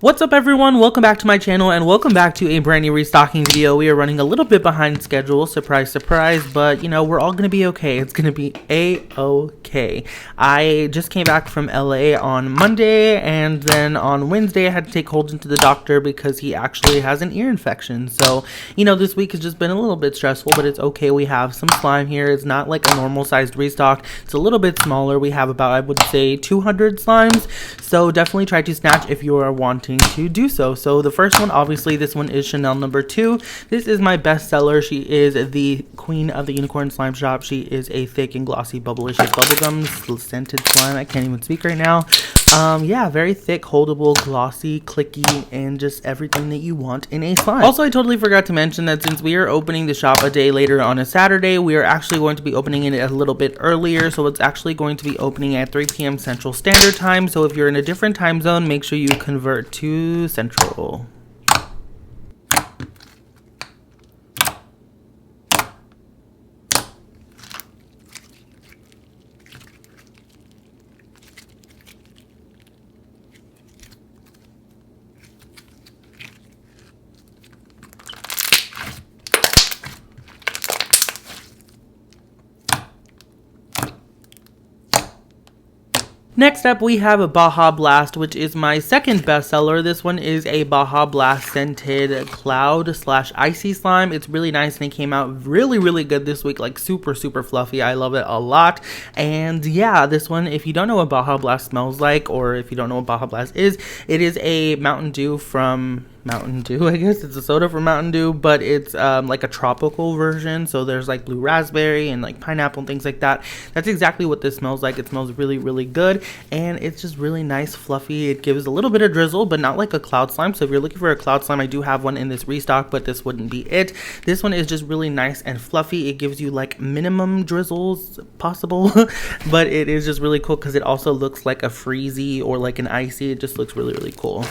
What's up everyone, welcome back to my channel and welcome back to a brand new restocking video. We are running a little bit behind schedule, surprise surprise, but you know, we're all gonna be okay. It's gonna be a-okay. I just came back from LA on Monday, and then on Wednesday I had to take Holden to the doctor because he actually has an ear infection. So you know, this week has just been a little bit stressful, but it's okay. We have some slime here. It's not like a normal sized restock, it's a little bit smaller. We have about, I would say, 200 slimes, so definitely try to snatch if you are wanting to do so. So the first one, obviously this one is Chanel number 2. This is my best seller. She is the queen of the unicorn slime shop. She is a thick and glossy bubbly shaped bubblegum scented slime. I can't even speak right now. Yeah, very thick, holdable, glossy, clicky, and just everything that you want in a slime. Also, I totally forgot to mention that since we are opening the shop a day later on a Saturday, we are actually going to be opening it a little bit earlier. So it's actually going to be opening at 3 p.m. Central Standard Time. So if you're in a different time zone, make sure you convert to Central. Next up, we have a Baja Blast, which is my second bestseller. This one is a Baja Blast scented cloud slash icy slime. It's really nice and it came out really good this week, like super fluffy. I love it a lot. And yeah, this one, if you don't know what Baja Blast smells like, or if you don't know what Baja Blast is, it is a Mountain Dew from Mountain Dew, I guess. It's a soda from Mountain Dew, but it's like a tropical version. So there's like blue raspberry and like pineapple and things like that. That's exactly what this smells like. It smells really good, and it's just really nice, fluffy. It gives a little bit of drizzle, but not like a cloud slime. So if you're looking for a cloud slime, I do have one in this restock, but this wouldn't be it. This one is just really nice and fluffy. It gives you like minimum drizzles possible, but it is just really cool because it also looks like a freezy or like an icy. It just looks really cool.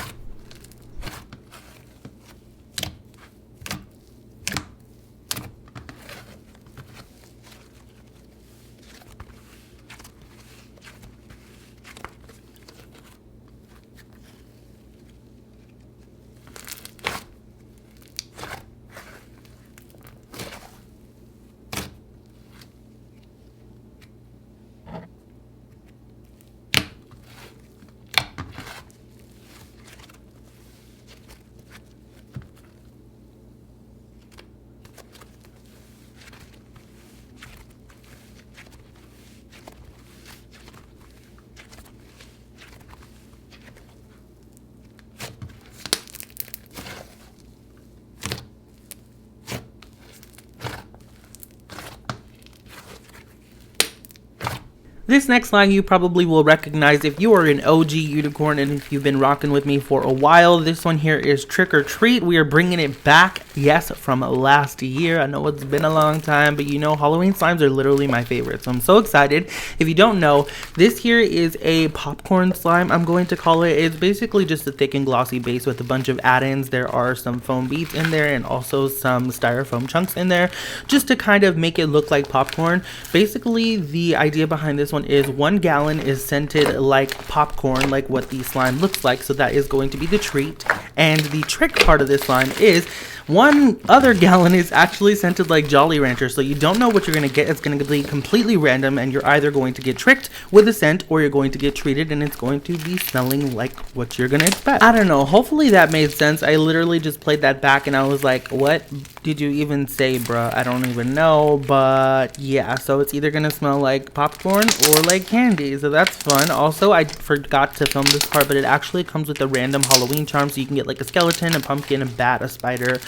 This next slime you probably will recognize if you are an OG unicorn and if you've been rocking with me for a while. This one here is Trick or Treat. We are bringing it back, yes, from last year. I know it's been a long time, but you know, Halloween slimes are literally my favorite, so I'm so excited. If you don't know, this here is a popcorn slime, I'm going to call it. It's basically just a thick and glossy base with a bunch of add-ins. There are some foam beads in there and also some styrofoam chunks in there just to kind of make it look like popcorn. Basically, the idea behind this one is 1 gallon is scented like popcorn, like what the slime looks like. So that is going to be the treat. And the trick part of this slime is 1 other gallon is actually scented like Jolly Rancher. So you don't know what you're going to get. It's going to be completely random, and you're either going to get tricked with a scent or you're going to get treated and it's going to be smelling like what you're going to expect. I don't know. Hopefully that made sense. I literally just played that back and I was like, what did you even say, bruh? I don't even know. But yeah, so it's either going to smell like popcorn or like candy. So that's fun. Also, I forgot to film this part, but it actually comes with a random Halloween charm. So you can get like a skeleton, a pumpkin, a bat, a spider,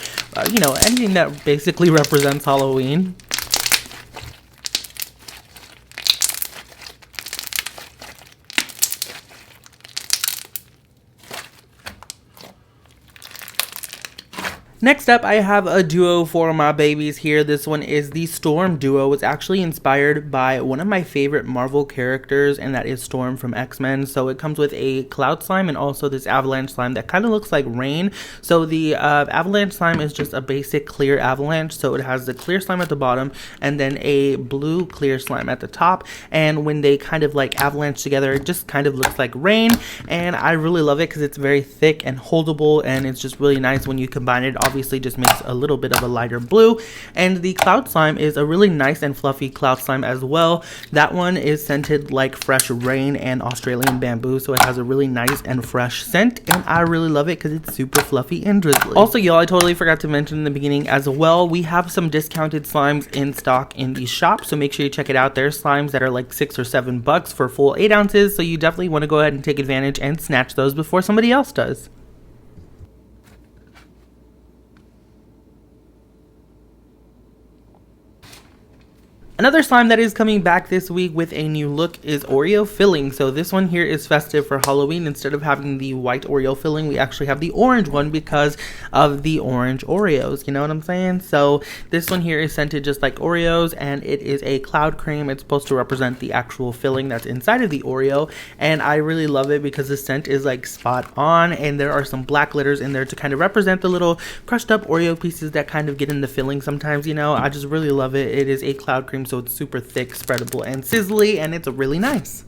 you know, anything that basically represents Halloween. Next up, I have a duo for my babies here. This one is the Storm duo. It's actually inspired by one of my favorite Marvel characters, and that is Storm from X-Men. So it comes with a cloud slime and also this avalanche slime that kind of looks like rain. So the avalanche slime is just a basic clear avalanche. So it has the clear slime at the bottom and then a blue clear slime at the top. And when they kind of like avalanche together, it just kind of looks like rain. And I really love it because it's very thick and holdable, and it's just really nice when you combine it. Obviously just makes a little bit of a lighter blue. And the cloud slime is a really nice and fluffy cloud slime as well. That one is scented like fresh rain and Australian bamboo, so it has a really nice and fresh scent, and I really love it because it's super fluffy and drizzly. Also, y'all, I totally forgot to mention in the beginning as well, we have some discounted slimes in stock in the shop, so make sure you check it out. There's slimes that are like $6 or $7 for full 8 ounces, so you definitely want to go ahead and take advantage and snatch those before somebody else does. Another slime that is coming back this week with a new look is Oreo Filling. So this one here is festive for Halloween. Instead of having the white Oreo filling, we actually have the orange one because of the orange Oreos. You know what I'm saying? So this one here is scented just like Oreos, and it is a cloud cream. It's supposed to represent the actual filling that's inside of the Oreo, and I really love it because the scent is like spot on, and there are some black glitters in there to kind of represent the little crushed up Oreo pieces that kind of get in the filling sometimes. You know, I just really love it. It is a cloud cream, so it's super thick, spreadable, and sizzly, and it's really nice.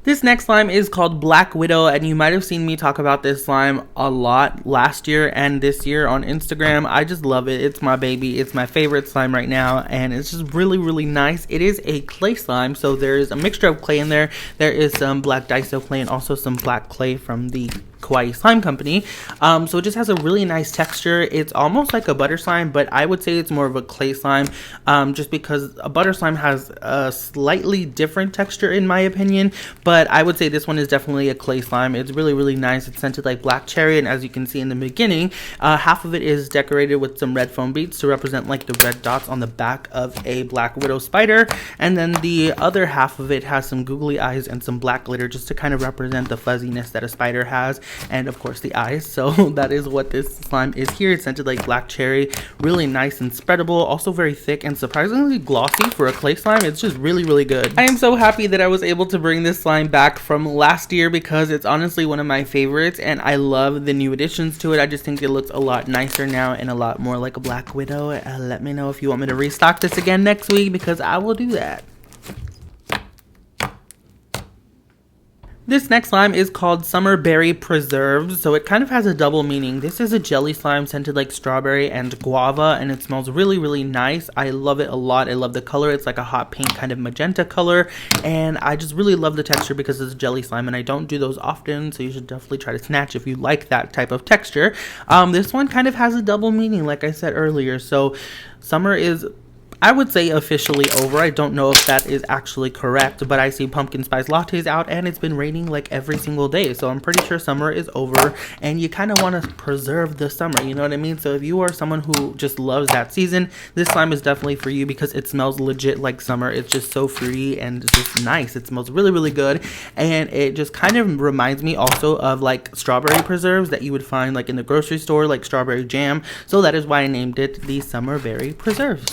This next slime is called Black Widow, and you might have seen me talk about this slime a lot last year and this year on Instagram. I just love it. It's my baby. It's my favorite slime right now, and it's just really, really nice. It is a clay slime, so there's a mixture of clay in there. There is some black Daiso clay and also some black clay from the Kawaii Slime Company. So it just has a really nice texture. It's almost like a butter slime, but I would say it's more of a clay slime, just because a butter slime has a slightly different texture in my opinion, but I would say this one is definitely a clay slime. It's really, really nice. It's scented like black cherry, and as you can see in the beginning, half of it is decorated with some red foam beads to represent like the red dots on the back of a Black Widow spider, and then the other half of it has some googly eyes and some black glitter just to kind of represent the fuzziness that a spider has, and of course the eyes. So that is what this slime is here. It's scented like black cherry, really nice and spreadable, also very thick and surprisingly glossy for a clay slime. It's just really, really good. I am so happy that I was able to bring this slime back from last year because it's honestly one of my favorites, and I love the new additions to it. I just think it looks a lot nicer now and a lot more like a Black Widow. Let me know if you want me to restock this again next week because I will do that. This next slime is called Summer Berry Preserves, so it kind of has a double meaning. This is a jelly slime scented like strawberry and guava, and it smells really, really nice. I love it a lot. I love the color. It's like a hot pink kind of magenta color, and I just really love the texture because it's a jelly slime, and I don't do those often, so you should definitely try to snatch if you like that type of texture. This one kind of has a double meaning, like I said earlier. So summer is, I would say, officially over. I don't know if that is actually correct, but I see pumpkin spice lattes out and it's been raining like every single day. So I'm pretty sure summer is over, and you kind of want to preserve the summer, you know what I mean? So if you are someone who just loves that season, this slime is definitely for you because it smells legit like summer. It's just so fruity and just nice. It smells really, really good, and it just kind of reminds me also of like strawberry preserves that you would find like in the grocery store, like strawberry jam. So that is why I named it the Summer Berry Preserves.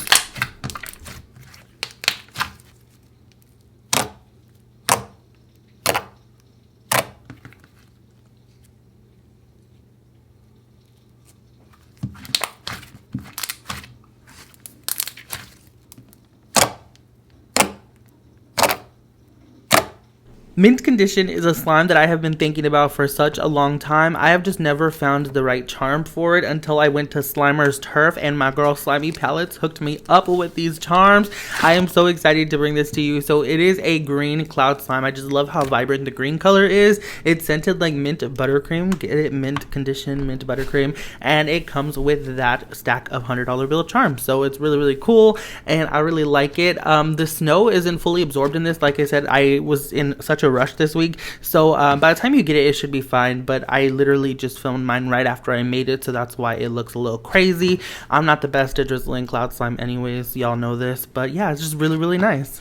Mint Condition is a slime that I have been thinking about for such a long time. I have just never found the right charm for it until I went to Slimer's Turf, and my girl Slimy Palettes hooked me up with these charms. I am so excited to bring this to you. So it is a green cloud slime. I just love how vibrant the green color is. It's scented like mint buttercream. Get it? Mint Condition, mint buttercream. And it comes with that stack of $100 bill charms. So it's really, really cool, and I really like it. The snow isn't fully absorbed in this. Like I said, I was in such a rush this week, so by the time you get it, it should be fine. But I literally just filmed mine right after I made it, so that's why it looks a little crazy. I'm not the best at drizzling cloud slime anyways, y'all know this, but yeah, it's just really, really nice.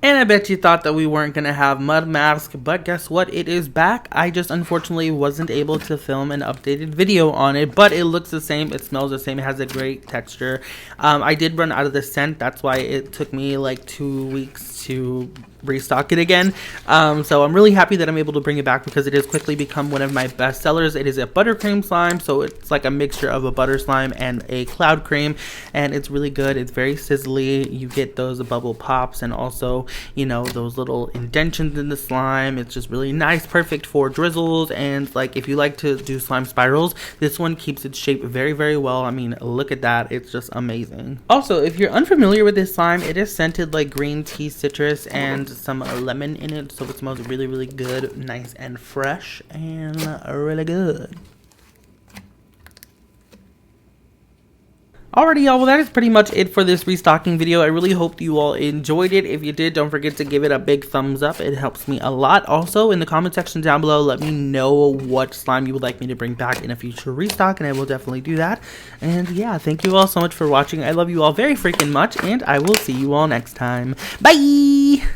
And I bet you thought that we weren't going to have Mud Mask, but guess what? It is back. I just unfortunately wasn't able to film an updated video on it, but it looks the same. It smells the same. It has a great texture. I did run out of the scent. That's why it took me like 2 weeks to restock it again. So I'm really happy that I'm able to bring it back because it has quickly become one of my best sellers. It is a buttercream slime, so it's like a mixture of a butter slime and a cloud cream, and it's really good. It's very sizzly. You get those bubble pops and also, you know, those little indentions in the slime. It's just really nice, perfect for drizzles, and like if you like to do slime spirals, this one keeps its shape very, very well. I mean, look at that. It's just amazing. Also, if you're unfamiliar with this slime, it is scented like green tea, citrus, and some lemon in it, so it smells really, really good, nice and fresh, and really good. Alrighty, y'all, well, that is pretty much it for this restocking video. I really hope you all enjoyed it. If you did, don't forget to give it a big thumbs up. It helps me a lot. Also, in the comment section down below, let me know what slime you would like me to bring back in a future restock, and I will definitely do that. And yeah, thank you all so much for watching. I love you all very freaking much, and I will see you all next time. Bye!